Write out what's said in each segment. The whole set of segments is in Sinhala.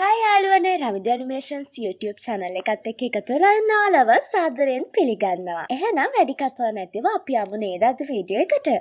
හායි යාළුවනේ රවිදු ඇනිමේෂන්ස් YouTube channel එකත් එක්ක එකතු වෙලා ඉන්න ඔයාලව සාදරයෙන් පිළිගන්නවා. එහෙනම් වැඩි කතා නැතිව අපි යමු නේද අද වීඩියෝ එකට.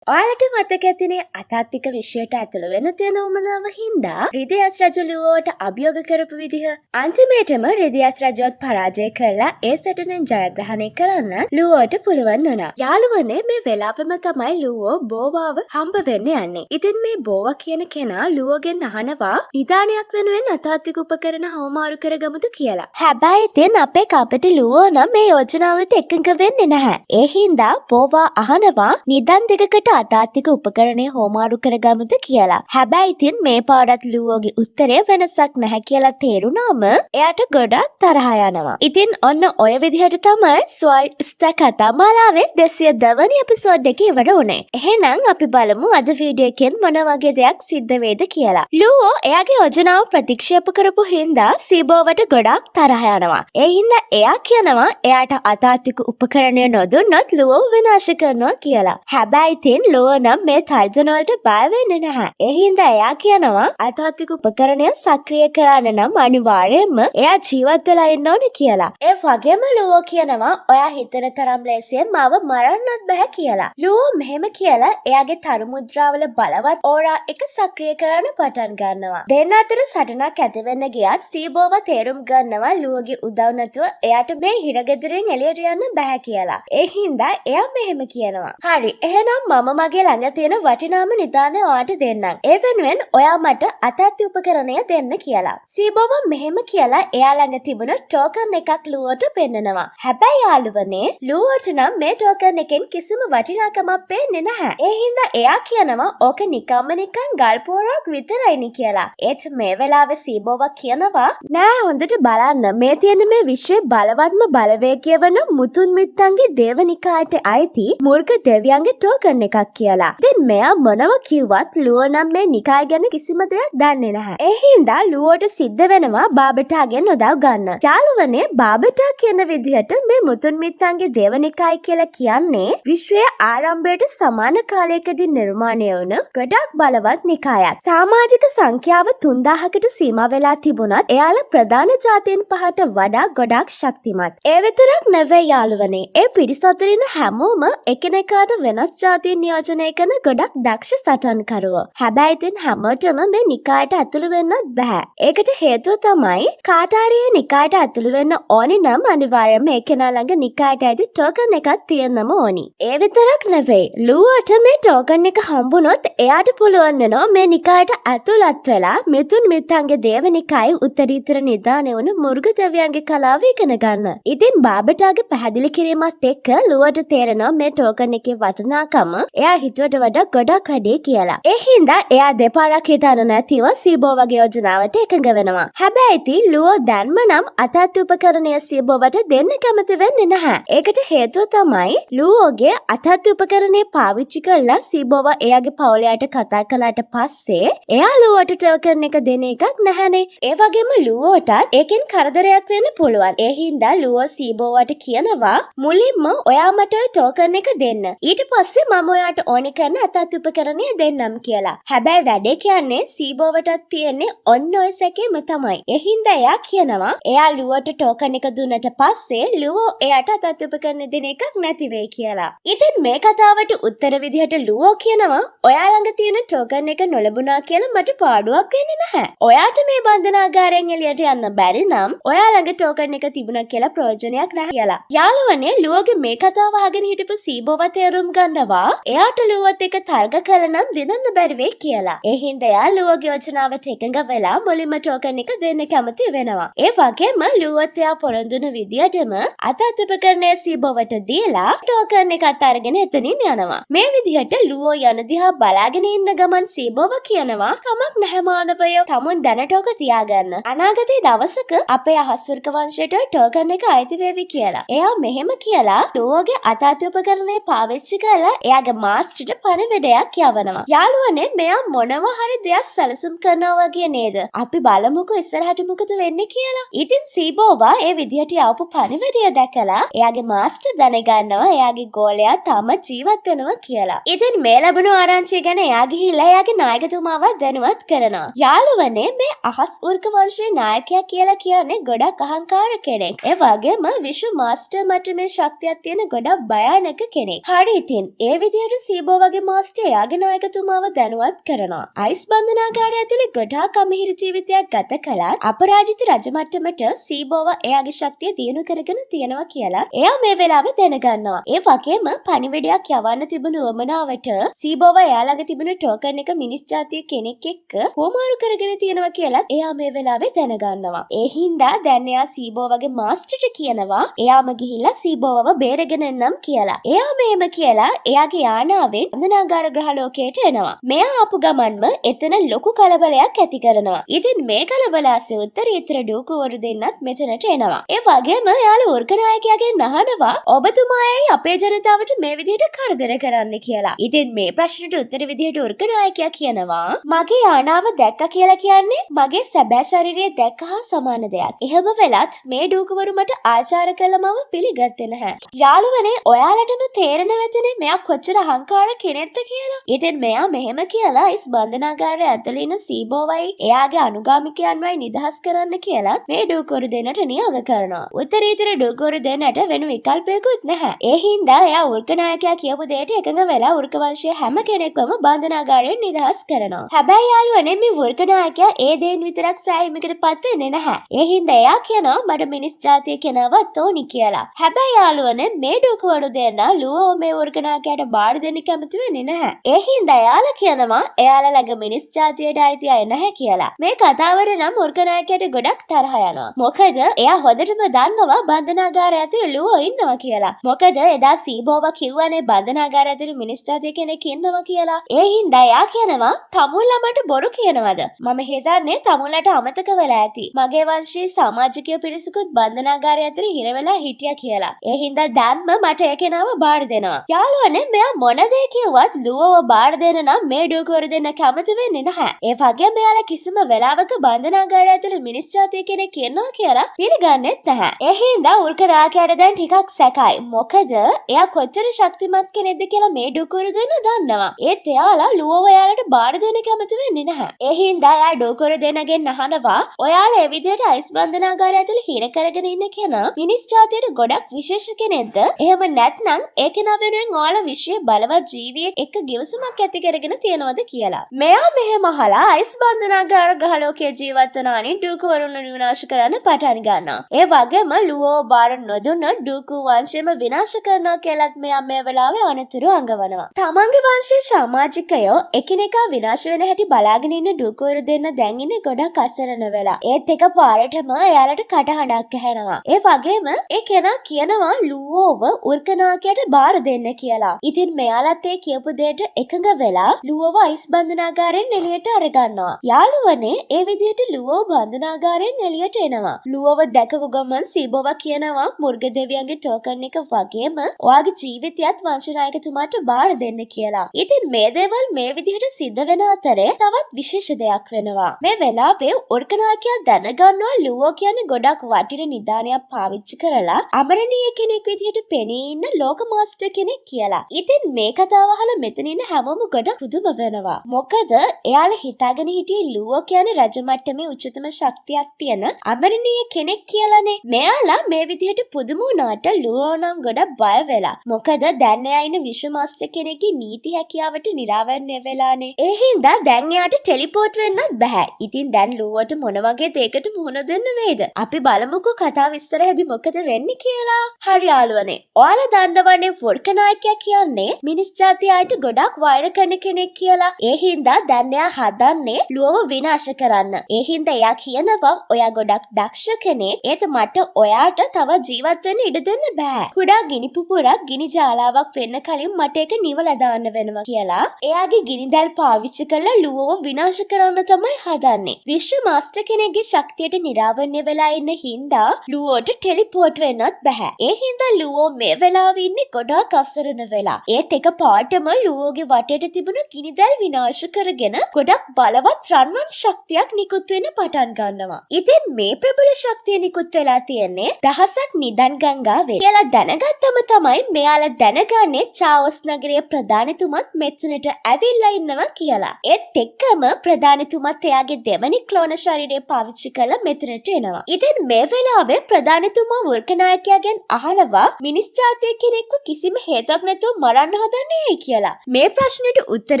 ඔයාලට මතක ඇතිනේ අතාත්තික විශ්වයට ඇතුළු වෙන තියෙන උමනාව හින්දා රිදියස් රජු ලුවෝට අභියෝග කරපු විදිහ අන්තිමේටම රිදියස් රජුවත් පරාජය කරලා ඒ සටනෙන් ජයග්‍රහණය කරන්න ලුවෝට පුළුවන් වුණා. යාළුවනේ මේ වෙලාවෙම තමයි ලුවෝ බෝවාව හම්බ වෙන්න යන්නේ. ඉතින් මේ බෝවා කියන කෙනා ලුවෝගෙන් අහනවා නිදානයක් වෙනුවෙන් අතාත්තික උපකරණ හවමාරු කරගමුද කියලා. හැබැයි ඉතින් අපේ කපටි ලුවෝ නම් මේ යෝජනාවට එකඟ වෙන්නේ නැහැ. ඒ හින්දා බෝවා අහනවා නිදන් දෙකකට අතාත්තික උපකරණය හෝමාරු කරගමුද කියලා. හැබැයි ඉතින් මේ පාඩත් ලුවෝගේ උත්තරේ වෙනසක් නැහැ කියලා තේරුණාම එයාට ගොඩක් තරහ යනවා. ඉතින් ඔන්න ඔය විදිහට තමයි ස්වයිල්ඩ් ස්ටා කතා මාලාවේ 210 වෙනි එපිසෝඩ් එක ඉවර වුණේ. එහෙනම් අපි බලමු අද වීඩියෝ එකෙන් මොන වගේ දෙයක් සිද්ධ වෙයිද කියලා. ලුවෝ එයාගේ යෝජනාව ප්‍රතික්ෂේප කරපු හින්දා සීබෝවට ගොඩක් තරහ යනවා. ඒ හින්දා එයා කියනවා එයාට අතාත්තික උපකරණය නොදුන්නොත් ලුවෝ විනාශ කරනවා කියලා. හැබැයි ඉතින් ලුවෝ නම් මේ තර්ජන වලට බය වෙන්නේ නැහැ. ඒ හින්දා එයා කියනවා අතාත්තික උපකරණය සක්‍රිය කරන්න නම් අනිවාර්යයෙන්ම එයා ජීවත් වෙලා ඉන්න ඕනේ කියලා. ඒ වගේම ලුවෝ කියනවා ඔයා හිතන තරම් ලේසියෙන් මාව මරන්නත් බෑ කියලා. ලුවෝ මෙහෙම කියලා එයාගේ තරු මුද්‍රාවල බලවත් ඕරා එක සක්‍රිය කරන්න පටන් ගන්නවා. දෙන්න අතර සටනක් ඇති වෙන්න ගියත් සීබෝව තේරුම් ගන්නවා ලුවෝගේ උදව් නැතුව එයාට මේ හිරගෙදරින් එළියට යන්න බෑ කියලා. ඒ හින්දා එයා මෙහෙම කියනවා. හරි එහෙනම් මම මගේ ළඟ තියෙන වටිනාම නිදානය ඔයාට දෙන්නම්. ඒ වෙනුවෙන් ඔයා මට අතාත්ති උපකරණය දෙන්න කියලා. සීබෝව මෙහෙම කියලා එයා ළඟ තිබුණ ටෝකන් එකක් ලුවෝට පෙන්නනවා. හැබැයි යාළුවනේ ලුවෝට නම් මේ ටෝකන් එකෙන් කිසිම වටිනාකමක් පේන්නේ නැහැ. ඒ හින්දා එයා කියනවා ඕක නිකම්ම නිකන් ගල් පොරක් විතරයිනි කියලා. ඒත් මේ වෙලාවේ සීබෝව කියනවා නෑ හොඳට බලන්න මේ තියෙන මේ විශ්වයේ බලවත්ම බලවේගය වන මුතුන් මිත්තන්ගේ දේවනිකායට අයිති මුර්ග දෙවියන්ගේ ටෝකන් එකක් කියලා. දැන් මෙයා මොනව කිව්වත් ලුවෝ නම් මේ නිකාය ගැන කිසිම දෙයක් දන්නේ නැහැ. ඒ හින්දා ලුවෝට සිද්ධ වෙනවා බාබටාගෙන් උදව් ගන්න. යාළුවනේ බාබටා කියන විදිහට මේ මුතුන් මිත්තන්ගේ දේවනිකාය කියලා කියන්නේ විශ්වයේ ආරම්භයට සමාන කාලයකදී නිර්මාණය වුණ ගොඩක් බලවත් නිකායක්. සමාජික සංඛ්‍යාව 3000කට සීමා වෙලා තිබුණත් එයාලා ප්‍රධාන ජාතීන් පහට වඩා ගොඩක් ශක්තිමත්. ඒ විතරක් නෙවෙයි යාළුවනේ. ඒ පිරිස අතර ඉන්න හැමෝම එකිනෙකාට වෙනස් ජාතීන් නියෝජනය කරන ගොඩක් දක්ෂ සටන්කරුවෝ. හැබැයි ඉතින් හැමෝටම මේ නිකායට ඇතුළු වෙන්නත් බෑ. ඒකට හේතුව තමයි කාටාරියේ නිකායට ඇතුළු වෙන්න ඕනි නම් අනිවාර්යයෙන්ම ඒ කෙනා ළඟ නිකායට ඇති ටෝකන් එකක් තියෙන්නම ඕනි. ඒ විතරක් නෙවෙයි. ලුවෝට මේ ටෝකන් එක හම්බුනොත් එයාට පුළුවන් වෙනවා මේ නිකායට ඇතුළත් වෙලා මිතුන් මිත්තන්ගේ දේවනිකායේ උත්තරීතර නිදානේ වුණ මුර්ග දෙවියන්ගේ කලාව ඉගෙන ගන්න. ඉතින් බාබටාගේ පැහැදිලි කිරීමත් එක්ක ලුවෝට තේරෙනවා මේ ටෝකන් එකේ වටිනාකම එයා හිතුවට වඩා ගොඩක් වැඩි කියලා. ඒ හින්දා එයා දෙපාරක් හිතන්න නැතිව සීබෝවගේ යෝජනාවට එකඟ වෙනවා. හැබැයි ඉතින් ලුවෝ දැන්ම නම් අතාත්ති උපකරණය සීබෝවට දෙන්න කැමති වෙන්නේ නැහැ. ඒකට හේතුව තමයි ලුවෝගේ අතාත්ති උපකරණය පාවිච්චි කරලා සීබෝව එයාගේ පවුලයට කතා කළාට පස්සේ එයා ලුවෝට ටෝකන් එක දෙන එකක් නැහැනේ. ඒ වගේම ලුවෝටත් ඒකෙන් කරදරයක් වෙන්න පුළුවන්. ඒ හින්දා ලුවෝ සීබෝවට කියනවා මුලින්ම ඔයා මට ටෝකන් එක දෙන්න. ඊට පස්සේ මම ඔයාට ඕනි කරන අතාත්ති උපකරණය දෙන්නම් කියලා. හැබැයි වැඩේ කියන්නේ සීබෝවටත් තියෙන්නේ ඔන්න ඔය සැකේම තමයි. ඒ හින්දා එයා කියනවා එයා ලුවෝට ටෝකන් එක දුන්නට පස්සේ ලුවෝ එයාට අතාත්ති උපකරණය දෙන එකක් නැති වෙයි කියලා. ඉතින් මේ කතාවට උත්තර විදිහට ලුවෝ කියනවා ඔයා ළඟ තියෙන ටෝකන් එක නොලැබුණා කියලා මට පාඩුවක් වෙන්නේ නැහැ. ඔයාට මේ බන්ධනාගාරයෙන් එළියට යන්න බැරි නම් ඔයා ළඟ ටෝකන් එක තිබුණා කියලා ප්‍රයෝජනයක් නැහැ කියලා. යාළුවනේ ලුවෝගේ මේ කතාව අහගෙන හිටපු සීබෝව තේරුම් ගන්නවා එයාට ලුවෝත් එක තර්ක කළා නම් දිනන්න බැරි වෙයි කියලා. ඒ හින්දා එයා ලුවෝගේ යෝජනාවට එකඟ වෙලා මුලින්ම ටෝකන් එක දෙන්න කැමති වෙනවා. ඒ වගේම ලුවෝත් එයා පොරොන්දුන විදියටම අතාත්ති උපකරණය සීබෝවට දීලා ටෝකන් එකත් අරගෙන එතනින් යනවා. මේ විදිහට ලුවෝ යන දිහා බලාගෙන ඉන්න ගමන් සීබෝව කියනවා කමක් නැහැ මානවයෝ තමුන් දැනට ඕක තියාගන්න. අනාගතයේ දවසක අපේ අහස්වර්ග වංශයට ටෝකන් එක අයිති වේවි කියලා. එයා මෙහෙම කියලා ලුවෝගේ අතාත්ති උපකරණය පාවිච්චි කරලා එයාගේ මාස්ටර්ට පණිවිඩයක් යවනවා. යාළුවනේ මෙයා මොනවා හරි දෙයක් සැලසුම් කරනවා වගේ නේද? අපි බලමුකෝ ඉස්සරහට මොකද වෙන්නේ කියලා. ඉතින් සීබෝවා ඒ විදිහට යවපු පණිවිඩය දැකලා එයාගේ මාස්ටර් දැනගන්නවා එයාගේ ගෝලයා තාම ජීවත් වෙනවා කියලා. ඉතින් මේ ලැබුණු ආරංචිය ගැන එයා ගිහිල්ලා එයාගේ නායකතුමාව දැනුවත් කරනවා. යාළුවනේ මේ අහස් උර්ක වංශයේ නායකයා කියලා කියන්නේ ගොඩක් අහංකාර කෙනෙක්. ඒ වගේම විශ්ව මාස්ටර් මට්ටමේ ශක්තියක් තියෙන ගොඩක් භයානක කෙනෙක්. හරි ඉතින් ඒ විදිහට සීබෝ වගේ මාස්ටර් එයාගේ නායකතුමාව දැනුවත් කරනවා. අයිස් බන්ධනාගාරය ඇතුලේ ගොඩාක් අමිහිරි ජීවිතයක් ගත කළත් අපරාජිත රජ මට්ටමට සීබෝව එයාගේ ශක්තිය දියුණු කරගෙන තියෙනවා කියලා එයා මේ වෙලාවේ දැනගන්නවා. ඒ වගේම පණිවිඩයක් යවන්න තිබුණු උවමනාවට සීබෝව එයා ළඟ තිබුණු ටෝකන් එක මිනිස් ජාතිය කෙනෙක් එක්ක හුවමාරු කරගෙන තියෙනවා කියලා එයා මේ වෙලාවේ දැනගන්නවා. ඒ හින්දා දැන් එයා සීබෝවගේ මාස්ටර්ට කියනවා එයාම ගිහිල්ලා සීබෝවව බේරගෙන එන්නම් කියලා. එයා මේම කියලා එයාගේ යානාවෙන් බන්ධනාගාර ග්‍රහලෝකයට එනවා. මෙයා ආපු ගමන්ම එතන ලොකු කලබලයක් ඇති කරනවා. ඉතින් මේ කලබල ආසේ උත්තරීතර ඩූකුවරු දෙන්නත් මෙතනට එනවා. ඒ වගේම එයාලා උර්ගනායකයාගෙන් අහනවා ඔබතුමායි අපේ ජනතාවට මේ විදිහට කරදර කරන්න කියලා. ඉතින් මේ ප්‍රශ්නට උත්තර විදිහට උර්ගනායකයා කියනවා මගේ යානාව දැක්ක කියලා කියන්නේ මගේ සැබෑ ශරීරය දැක්ක හා සමාන දෙයක්. එහෙම වෙලත් මේ ඩූකුවරු මට ආචාර කළමව පිළිගත්තේ නැහැ. යාළුවනේ ඔයාලටම තේරෙන වෙතනේ මෙයා කොච්චර අහංකාර කෙනෙක්ද කියලා. ඉතින් මෙයා මෙහෙම කියලා ඉස් බන්ධනාගාරය ඇතුළේ ඉන්න සීබෝවයි එයාගේ අනුගාමිකයන්වයි නිදහස් කරන්න කියලා මේ ඩූකුවරු දෙන්නට නියෝග කරනවා. උත්තරීතර ඩූකුවරු දෙන්නට වෙන විකල්පයකුත් නැහැ. ඒ හින්දා එයා උර්ගනායකයා කියපු දෙයට එකඟ වෙලා උර්ග වංශයේ හැම කෙනෙක්වම බන්ධනාගාරයෙන් නිදහස් කරනවා. හැබැයි යාළුවනේ මේ උර්ගනායකයා ඒ දේන් විතරක් සෑහීමකට පත් වෙන්නේ නැහැ. ඒ හින්දා එයා කියනවා මට මිනිස් ජාතිය කෙනාවත් ඕනි කියලා. හැබැයි යාළුවනේ මේ ඩූකුවරු දෙන්න ලුවෝ මේ උර්ගනායකයාට බාර දෙන්න කැමති වෙන්නේ නැහැ. ඒ හින්දා එයාලා කියනවා එයාලා ළඟ මිනිස් ජාතියට අයිති අය නැහැ කියලා. මේ කතාවර නම් උර්ගනායකයාට ගොඩක් තරහ යනවා. මොකද එයා හොඳටම දන්නවා බන්ධනාගාරය ඇතුළේ ලුවෝ ඉන්නවා කියලා. මොකද එදා සීබෝව කිව්වනේ බන්ධනාගාරය ඇතුළේ මිනිස් ජාතිය කෙනෙක් ඉන්නවා කියලා. ඒ හින්දා එයා කියනවා තමුල්ලා මට බොරු කියනවද? මම හිතන්නේ තමුල්ලට අමතක වෙලා ඇති. මගේ වංශයේ සමාජිකයෝ පිරිසකුත් බන්ධනාගාරය ඇතුළේ හිර වෙලා හිටියා කියලා. ඒ හින්දා දැන්ම මට ඒ කෙනාව බාර දෙනවා. යාළුවනේ මෙයා මොන දේ කිව්වත් ලුවව බාර දෙන්න නම් මේ ඩූකුවරු දෙන්න කැමති වෙන්නේ නැහැ. ඒ වගේම මෙයාලා කිසිම වෙලාවක බන්ධනාගාරය ඇතුළේ මිනිස් ජාතිය කෙනෙක් ඉන්නවා කියලා පිළිගන්නෙත් නැහැ. ඒ හින්දා උර්ගනායකයාට දැන් ටිකක් සැකයි. මොකද එයා කොච්චර ශක්තිමත් කෙනෙක්ද කියලා මේ ඩූකුවරු දෙන්න දන්නවා. ඒත් එයාලා ලුවව එයාලට බාර දෙන්න කැමති වෙන්නේ නැහැ. ඒ හින්දා එයා ඩූකුවරු දෙන්නගෙන් අහනවා ඔයාලා ඒ විදිහට අයිස් බන්ධනාගාරය ඇතුළේ හිර කරගෙන ඉන්න කෙනා මිනිස් ජාතියට ගොඩක් විශේෂ කෙනෙක්ද? එහෙම නැත්නම් ඒ කෙනා වෙනුවෙන් ඔයාලා විශ්වයේ බලවත් ජීවියෙක් එක්ක ගිවිසුමක් ඇති කරගෙන තියනවද කියලා. මෙයා මෙහෙම අහලා අයිස් බන්ධනාගාර ග්‍රහලෝකයේ ජීවත් වන අනිත් ඩූකුවරුන් විනාශ කරන්න පටන් ගන්නවා. ඒ වගේම ලුවෝ බාර නොදුන්න ඩූකු වංශයම විනාශ කරනවා කියලාත් මෙයා මේ වෙලාවේ අනතුරු අඟවනවා. තමන්ගේ වංශයේ සමාජිකයෝ එකිනෙකා විනාශ වෙන හැටි බලාගෙන ඉන්න ඩූකුවරු දෙන්න දැන් ඉන්නේ ගොඩක් අසරණ වෙලා. ඒත් එක පාරටම එයාලට කටහඬක් ඇහෙනවා. ඒ වගේම ඒ කෙනා කියනවා ලුවෝව උර්ගනායකයාට බාර දෙන්න කියලා. ඉතින් මෙයාලත් ඒ කියපු දෙයට එකඟ වෙලා ලුවෝව අයිස් බන්ධනාගාරයෙන් එළියට අරගන්නවා. යාළුවනේ ඒ විදිහට ලුවෝ බන්ධනාගාරයෙන් එළියට එනවා. ලුවෝව දැකපු ගමන් සීබෝව කියනවා මුර්ග දෙවියන්ගේ ටෝකන් එක වගේම ඔයාගේ ජීවිතයත් වංශනායකතුමාට බාර දෙන්න කියලා. ඉතින් මේ දේවල් මේ විදිහට සිද්ධ වෙන අතරේ තවත් විශේෂ දෙයක් වෙනවා. මේ වෙලාවේ උර්ගනායකයා දැනගන්නවා ලුවෝ කියන්නේ ගොඩක් වටින නිදානයක් පාවිච්චි කරලා අමරණීය කෙනෙක් විදිහට පෙනී ඉන්න ලෝක මාස්ටර් කෙනෙක් කියලා. ඉතින් මේ කතාව අහලා මෙතන ඉන්න හැමෝම ගොඩක් පුදුම වෙනවා. මොකද එයාලා හිතාගෙන හිටියේ ලුවෝ කියන්නේ රජ මට්ටමේ උච්චතම ශක්තියක් තියෙන අමරණීය කෙනෙක් කියලානේ. මෙයාලා මේ විදිහට පුදුම වුණාට ලුවෝ නම් ගොඩක් බය වෙලා. මොකද දැන් එයා ඉන්න විශ්ව මාස්ටර් කෙනෙක්ගේ නීති හැකියාවට නිරාවරණය වෙලානේ. ඒ හින්දා දැන් එයාට ටෙලිපෝට් වෙන්නත් බෑ. ඉතින් දැන් ලුවෝට මොන වගේ දෙයකට මුහුණ දෙන්න වේද? අපි බලමුකෝ කතාව ඉස්සරහදී මොකද වෙන්නේ කියලා. හරි යාළුවනේ. ඔයාලා දන්නවනේ උර්ගනායකයා කියන්නේ මිනිස් ජාතියට ගොඩක් වෛර කරන කෙනෙක් කියලා. ඒ හින්දා දැන් එයා හදන්නේ ලුවව විනාශ කරන්න. ඒ හින්දා එයා කියනවා ඔයා ගොඩක් දක්ෂ කෙනෙක්. ඒත් මට ඔයාට තව ජීවත් වෙන්න ඉඩ දෙන්න බෑ. කුඩා ගිනි පුපුරක් ගිනි ජාලාවක් වෙන්න කලින් මට ඒක නිවලා දාන්න වෙනවා කියලා. එයාගේ ගිනි දැල් පාවිච්චි කරලා ලුවව විනාශ කරන්න තමයි හදන්නේ. විශ්ව මාස්ටර් කෙනෙක්ගේ ශක්තියට නිරාවරණය වෙලා ඉන්න හින්දා ලුවෝට ටෙලිපෝට් වෙන්නත් බෑ. ඒ හින්දා ලුවෝ මේ වෙලාවේ ඉන්නේ ගොඩක් අසරණ වෙලා. ඒත් ඒත් එක පාටම ලුවෝගේ වටේට තිබුණු ගිනිදැල් විනාශ කරගෙන ගොඩක් බලවත් රන්වන් ශක්තියක් නිකුත් වෙන්න පටන් ගන්නවා. ඉතින් මේ ප්‍රබල ශක්තිය නිකුත් වෙලා තියෙන්නේ දහසක් නිදන් ගංගාවේ. කියලා දැනගත්තම තමයි මෙයාලා දැනගන්නේ චාවස් නගරයේ ප්‍රධානතුමත් මෙතනට ඇවිල්ලා ඉන්නවා කියලා. ඒත් එක්කම ප්‍රධානතුමත් එයාගේ දෙවනි ක්ලෝන ශරීරය පාවිච්චි කරලා මෙතනට එනවා. ඉතින් මේ වෙලාවේ ප්‍රධානතුමා වෘකනායකයාගෙන් අහනවා මිනිස් ජාතිය කෙනෙක්ව කිසිම හේතුවක් නැතුව මරන්න හදන්නේ ඇයි කියලා. මේ ප්‍රශ්නෙට උත්තර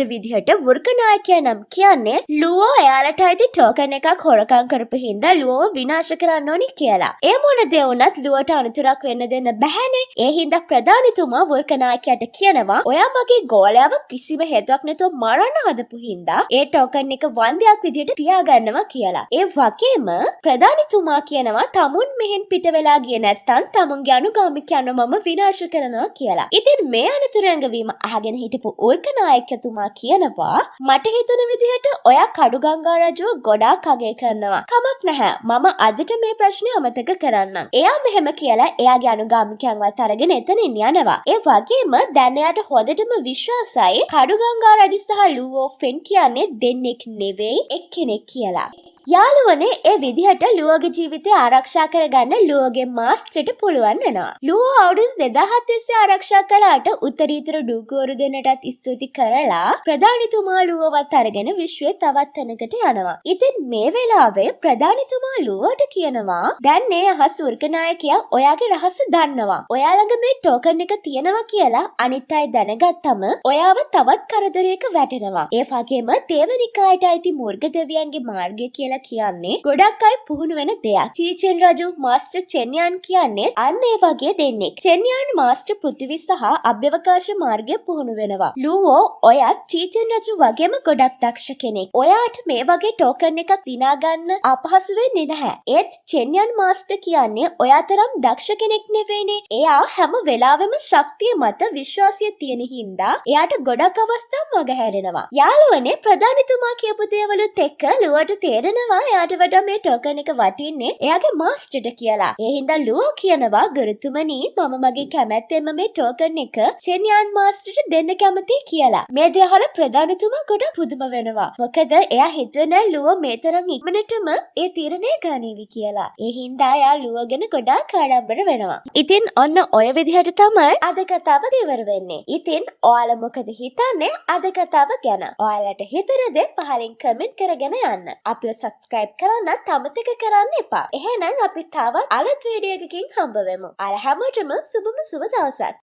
විදිහට වෘකනායකයා නම් කියන්නේ ලුවෝ එයාලට අයිති ටෝකන් එකක් හොරකම් කරපු හින්දා ලුවෝව විනාශ කරන්න ඕනි කියලා. ඒ මොන දේ වුණත් ලුවට අනුතරක් වෙන්න දෙන්න බැහැනේ. ඒ හින්දා ප්‍රධානතුමා වෘකනායකයාට කියනවා ඔයා මගේ ගෝලයාව කිසිම හේතුවක් නැතුව මරන්න හදපු හින්දා ඒ ටෝකන් එක වන්දයක් විදිහට තියාගන්නවා කියලා. ඒ වගේම ප්‍රධානතුමා කියනවා තමුන් මෙහෙන් පිට වෙලා ගියේ නැත්තම් තමුන්ගේ අනුගාමිකයන්ව මම විනාශ කරනවා කියලා. ඉතින් මේ අනතුරංගවීම අහගෙන හිටපු උර්කනායකතුමා කියනවා මට හිතුන විදිහට ඔයා කඩුගංගා රජුව ගොඩාක් අගය කරනවා. කමක් නැහැ. මම අදට මේ ප්‍රශ්නේ අමතක කරන්නම්. එයා මෙහෙම කියලා එයාගේ අනුගාමිකයන්වත් අරගෙන එතනින් යනවා. ඒ වගේම දැන් එයාට හොඳටම විශ්වාසයි කඩුගංගා රජු සහ ලුවෝ ෆෙන් කියන්නේ දෙන්නෙක් නෙවෙයි එක්කෙනෙක් කියලා. යාළුවනේ ඒ විදිහට ලුවෝගේ ජීවිතය ආරක්ෂා කරගන්න ලුවෝගේ මාස්ටර්ට පුළුවන් වෙනවා. ලුවෝ අවුරුදු 2000 තිස්සේ ආරක්ෂා කළාට උත්තරීතර ඩූකුවරු දෙන්නටත් ස්තුති කරලා ප්‍රධානතුමා ලුවෝවත් අරගෙන විශ්වයේ තවත් තැනකට යනවා. ඉතින් මේ වෙලාවේ ප්‍රධානතුමා ලුවෝට කියනවා දැන් මේ අහස් වෘකනායකයා ඔයාගේ රහස දන්නවා. ඔයා ළඟ මේ ටෝකන් එක තියෙනවා කියලා අනිත් අය දැනගත්තම ඔයාව තවත් කරදරයක වැටෙනවා. ඒ වගේම තේවනිකායට අයිති මුර්ග දෙවියන්ගේ මාර්ගය කියලා කියන්නේ ගොඩක් අය පුහුණු වෙන දෙයක්. චීචෙන් රජු මාස්ටර් චෙන්යාන් කියන්නේ අන්න ඒ වගේ දෙන්නෙක්. චෙන්යාන් මාස්ටර් පෘථිවි සහ අභ්‍යවකාශ මාර්ගය පුහුණු වෙනවා. ලුවෝ ඔයත් චීචෙන් රජු වගේම ගොඩක් දක්ෂ කෙනෙක්. ඔයාට මේ වගේ ටෝකන් එකක් දිනා ගන්න අපහසු වෙන්නේ නැහැ. ඒත් චෙන්යාන් මාස්ටර් කියන්නේ ඔයා තරම් දක්ෂ කෙනෙක් නෙවෙයිනේ. එයා හැම වෙලාවෙම ශක්තිය මත විශ්වාසය තියෙන හින්දා එයාට ගොඩක් අවස්ථා මගහැරෙනවා. යාළුවනේ ප්‍රධානතුමා කියපු දේවලුත් එක්ක ලුවට තේරෙනවා එයාට වඩා මේ ටෝකන් එක වටින්නේ එයාගේ මාස්ටර්ට කියලා. ඒ හින්දා ලුවෝ කියනවා ගුරුතුමනි මම මගේ කැමැත්තෙන්ම මේ ටෝකන් එක චෙන්යාන් මාස්ටර්ට දෙන්න කැමතියි කියලා. මේ දේ අහලා ප්‍රධානතුමා ගොඩක් පුදුම වෙනවා. මොකද එයා හිතුවේ ලුවෝ මේ තරම් ඉක්මනටම ඒ තීරණය ගන්නේවි කියලා. ඒ හින්දා එයා ලුවෝ ගැන ගොඩාක් ආඩම්බර වෙනවා. ඉතින් ඔන්න ඔය විදිහට තමයි අද කතාව ඉවර වෙන්නේ. ඉතින් ඔයාලා මොකද හිතන්නේ අද කතාව ගැන? ඔයාලට හිතන දේ පහලින් කමෙන්ට් කරගෙන යන්න. අපිව සබ්ස්ක්‍රයිබ් කරන්නත් අමතක කරන්න එපා. එහෙනම් අපි තවත් අලුත් වීඩියෝ එකකින් හම්බ වෙමු. අර හැමෝටම සුබම සුබ දවසක්.